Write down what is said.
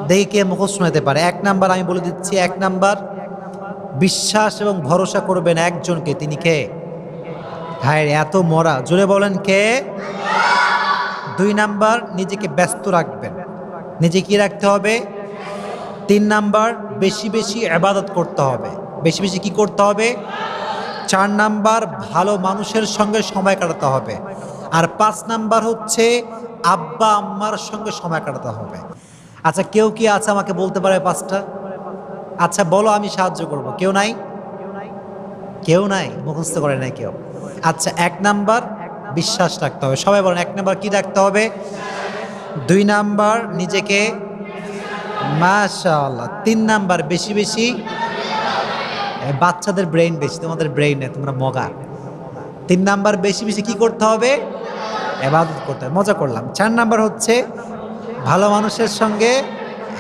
দেখি কে মুখস্থ নিতে পারে। 1 নাম্বার আমি বলে দিচ্ছি। 1 নাম্বার, বিশ্বাস এবং ভরসা করবেন একজনকে। তিনি কে? হায় এত মরা, জোরে বলেন কে? 2 নাম্বার, নিজেকে ব্যস্ত রাখবেন। নিজে কি রাখতে হবে? 3 নাম্বার, বেশি বেশি ইবাদত করতে হবে। বেশি বেশি কি করতে হবে? 4 নাম্বার, ভালো মানুষের সঙ্গে সময় কাটাতে হবে। আর 5 নাম্বার হচ্ছে আব্বা আম্মার সঙ্গে সময় কাটাতে হবে। আচ্ছা, কেউ কি আছে আমাকে বলতে পারে 5টা? আচ্ছা বলো, আমি সাহায্য করব। কেউ নাই? কেউ নাই, মুখস্থ করে নাই কেউ। আচ্ছা, 1 নাম্বার বিশ্বাস রাখতে হবে। সবাই বলেন 1 নাম্বার কি রাখতে হবে? 2 নাম্বার নিজেকে, মাশাআল্লাহ। 3 নাম্বার বেশি বেশি, বাচ্চাদের ব্রেইন বেশি, তোমাদের ব্রেইন নেই, তোমরা মগা। 3 নাম্বার বেশি বেশি কি করতে হবে? ইবাদত করতে হবে। মজা করলাম। 4 নাম্বার হচ্ছে ভালো মানুষের সঙ্গে